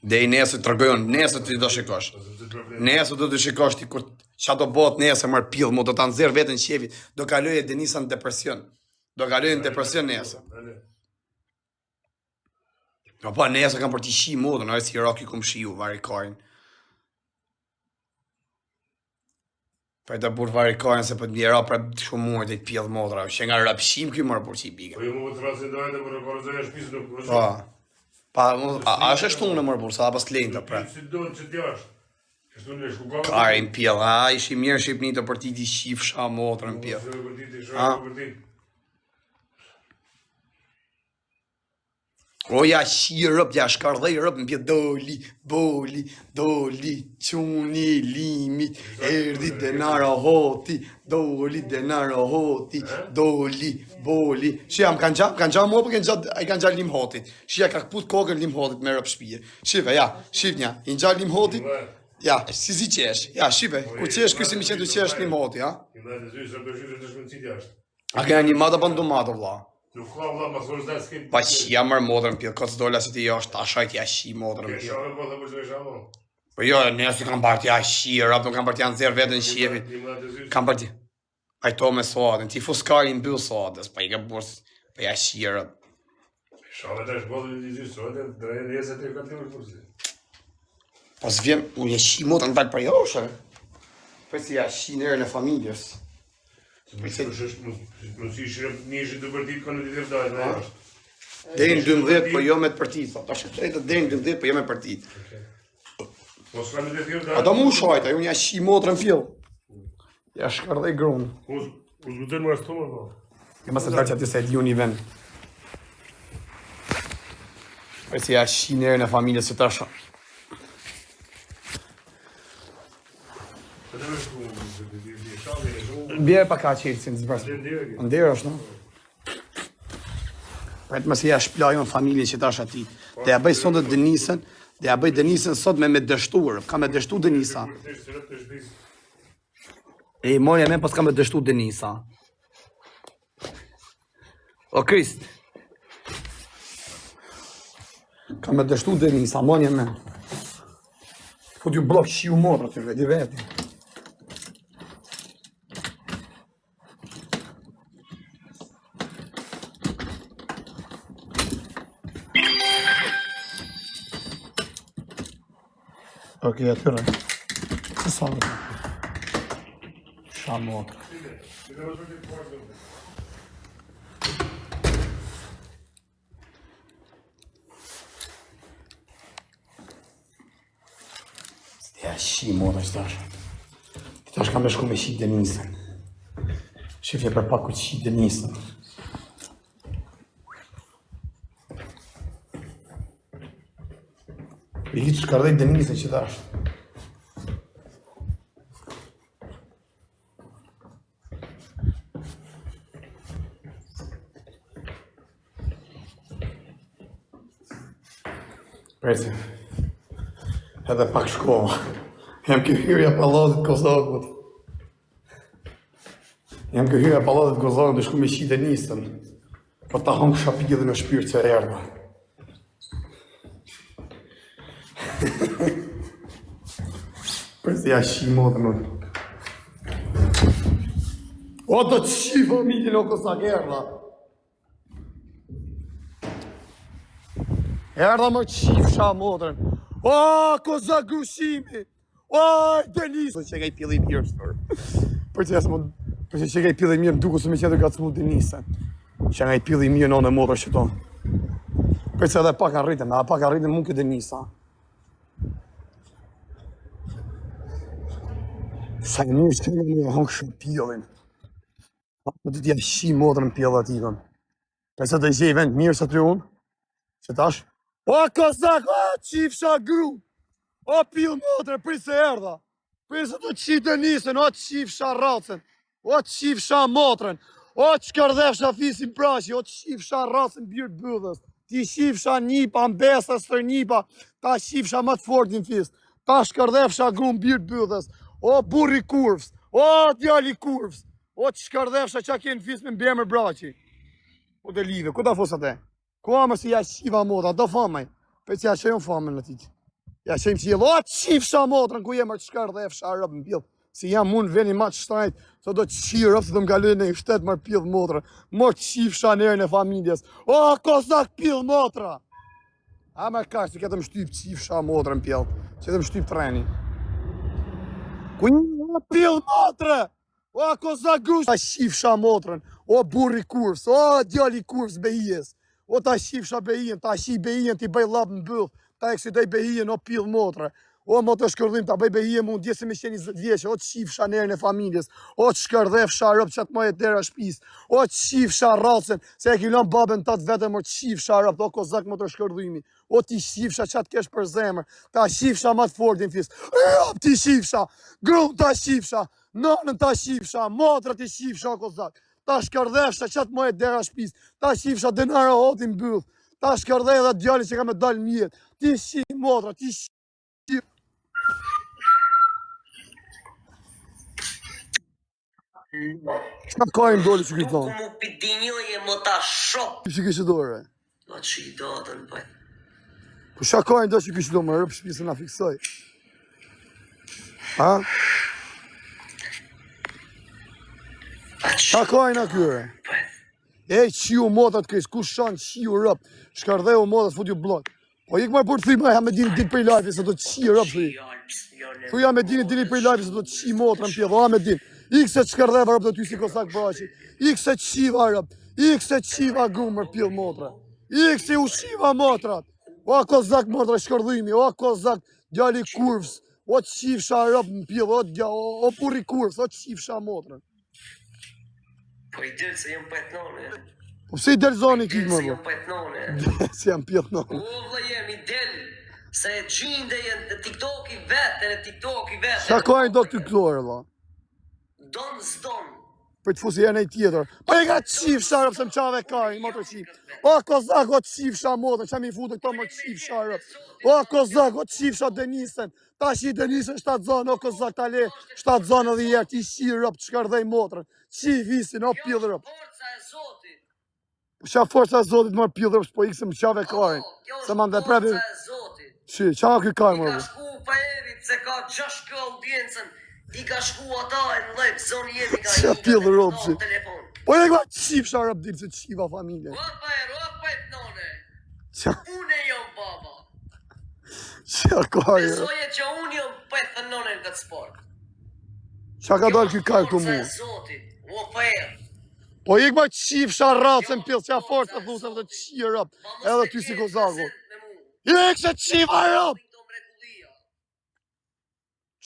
Dej nesër të rëgëjon, nesër të do shikosh. Nesër do të shikosh ti kur qa do bot nesër marë pillë, mu do të nëzirë vetën qefit, do kaloj e Denisa në depresion. Do kaloj në depresion nesër. Po nesër kam për t'i shi modën, a e si roki kum shiu, varikarin. Për të burë varikarin se për të mjera pra shumë muaj të i pjellë modra, që nga rapshim këj mërë për që i bige. Po ju mu të rasin dojnë dhe për rekorëzoj e shpisë nuk Po. A është shtunë në mërë burë, sa da pas të lejnë të pra. Si dojnë që t'jasht. Kështu në shku gavë. Kare në pjellë, a ishi mirë në Shqipni të për ti t'i shif sha modra në pjellë. O ja shi rëp, ja shkardhej rëp në pjetë doli, boli, doli, quni, limi, erdi denara hoti, doli, denara hoti, doli, boli. Shia, më kanë gja më për i kanë gja lim hotit. Shia, ka këput kokën lim hotit me rëp shpije. Shive, ja, shiv nja, i në gja lim hotit, ja, si qesh, ja, shive, ku qesh, kësi mi qenë të qesh lim hoti, ha? A këna një madë bandu madë, vla. Nuk ka vla, ma sërës dhe s'kem... Pa shia mërë modrën pjellë, këtë dolla se ti jashtë, ashajt ja shi modrën pjellë. Shave po dhe përshme shamo. Po jo, nësë kam parti ja shi, rap nuk kam parti janë zerë vetën shjevit. Kam parti... Ajto me soadën, ti fuskari në bëllë soadës, pa i ka burës, pa ja shi, rap. Shave të është bodë një zy soadën, drejnë dhe jesë të e këtë të përsi. Pas vjen, unë ja shi modrën në talë për joshë. Për si ja shi nërën e familjes. Nuk si shirëm njëshë të përtit kënë të të vdajt, në jashtë. Deri në 12, po jo me të përtit. Ta shëtë deri në 12, po jo me përtit. Po s'ka me të të vdajt? Ata mu shajta, unë ja shi modrën pjellë. Ja shkardhej grunë. U zbutën më ashtu më, po. E mas e tarë që ati se e di unë i ven. Për si ja shi nërën e familjes që ta shë. Bjerë pa ka qërë si në zbërës. Ndërë është, no? Për më si ja shplaju në familje që ta është ati. Dhe ja bëj sot dhe Denisën, dhe ja bëj Denisën sot me dështuar. Ka me dështu Denisa. E i monja me pas ka me dështu Denisa. O Krist. Ka me dështu Denisa, monja me. Fut ju blok shiu morë aty vedi veti. Okej, atyre. Se sa dhe? Shamotra. Ja, shi motra që tash. Tash kam me shku me shi Denisën. Shifje për pak ku shi Denisën. I hitë shkardej Denisën që tash. Presi. Edhe pak shkolla. Jam këhyrja Pallatit Kozakut. Jam këhyrja Pallatit Kozakut dhe shku me shi Denisën. Për ta hongë shapikë dhe në shpyrë që erdha. Për si ja shi modën unë. O të të shi familjen o kësak erdha. Erdha më të shi fsha modën. O, kozak grushimi. O, Denisë. Që ka i pjellë i mirë sërë. Për që ka i pjellë i mirë duku së me qenë ka të smu Denisën. Që nga i pjellë i mirë në në modër që tonë. Për që edhe pak arritëm, edhe pak arritëm mund këtë Denisa. Sa e mirë që nga një hongë shumë pjellin. Më të t'ja shi modrën pjellë ati tonë. Për që të i gjej vend mirë së të unë. Që tash. O kozak, o qifsha gru. O pjellë modrën, për se erdha. Për se të qitë Denisën, o qifsha racën. O qifsha motrën. O qëkërdhefsha fisin prashi, o qifsha racën bjërë bëdhës. Ti shifsha njipa, mbesa sër njipa, ta shifsha më të fort një fis. Ta shkërdhefsha gru bjërë bëdhës. O burri kurvës, o djali kurvës, o që shkërdhefsha që a kjenë fis me mbjemër braci. O të live, ku ta fos atë? Ku ama si ja shiva motra, do famaj. Pe që ja shëjmë famën në ti. Ja shëjmë që jelë, o qifsha motrën, ku jemë shkar dhe fsha rëpë në pjellë. Si jam mund veni ma që shtrajt, so do të qirë rëpë, se do më galën e i shtetë marë pjellë motrën. Mo qifsha nërën e familjes. O, kozak pjellë motra! A me ka që këtë më shtyp qifsha motrën pjellë, që këtë më shtyp treni. Ku një pjellë motrë! O, kozak gush! Ta qifsha motrën, o burri kurvës, o djali kurvës behijes. O ta shifsha behijen, ta shi behijen t'i bëj lapë në bëllë, ta e kësi daj behijen o pillë motre. O mo të shkërdhim, ta bëj behijen mund djesë me qeni 20 vjeqe, o të shifsha nërën e familjes, o të shkërdhefsha rëpë qatë më e dera shpis, o të shifsha racen, se e kilon babën të vetëm, o të shifsha rëpë, o kozak më të shkërdhimi, o t'i shifsha qatë kesh për zemër, ta shifsha ma të fordin fis, rëpë t'i shifsha, grunë ta shifsha, nonën ta shifsha, motra t'i shifsha, o kozak. Ta shkërdhefsha qatë më e dera shpis, ta shifsha denara hotin bëllë, ta shkërdhej dhe djali që ka me dalë mjetë, ti shi motra, ti shi. Qa ka i mdoli që këtë thonë? Mu pidinjoje më ta shop. Që kështë dore? Ma që i datën, bëj. Po qa ka i mdoli që kështë do më rëpë shpisë nga fiksoj? Ha? Qa ka i nga kyre? E qiu motat kësë, ku shanë qiu rëpë, shkardheju motat, fut ju blok. Po ik marë për të thuj ma, jam me dini dit për i lajfi, se do të qi rëpë, thuj. Thuj jam me dini për i lajfi, se do të qi motra në pjedhë, a me din. Ik se të shkardheva rëpë dhe ty si kosak brashi, ik se qiva rëpë, ik se qiva gumër pjedhë motra, ik se u shiva motrat. O kozak motra shkardhimi, o kozak djali kurvës, o të qifsha rëpë në pjedhë, o puri kurvës, o të qifsha motra. Po i delë se jam pëtnone. Po pëse i delë zoni kikë më Se bë? jam pëtnone. Si jam pjetnone. O vla jem i delë, se e gjinde jenë të TikTok i vetën, e TikTok i vetën. Qa ka i do të këtore, la? Donë s'donë. Për të fusi e nej tjetër. Po e ka qif sharëp se më qave kari, më të qif. O kozak, o qif sha modë, që mi futë këto më qif sharëp. O kozak, o qif sha Denisen. Ta shi Denisen 7 zonë, o kozak ta le 7 zonë edhe jerë, ti shi rëp të shkardhej motrën. Qif visin, o pillë rëp. Forca e Zotit. Qa forca e zotit më pillë rëp, po ikë se më qave kari. Se më ndeprevi. Forca e Zotit. Shi, qa ka kari I më ka bë? shku pa erit se ka 6 kë audiencën. I ka shku ata e në live, zoni jemi ka Qa pillë rëp, shi. telefon. Po e ka qif sharëp dilë se qiva familje. O pëtnone. Qa, Une jom baba. qa kari rëp. Besoje që unë jom pëtnone në këtë sport. Qa ka dalë kjo kari ku mu? Forca e Zotit. O për. Po ik ma qif sharëp se më pillë, qa forës të thusë edhe të qirë rëp. Edhe ty si kozago. Ik se qiva rëp.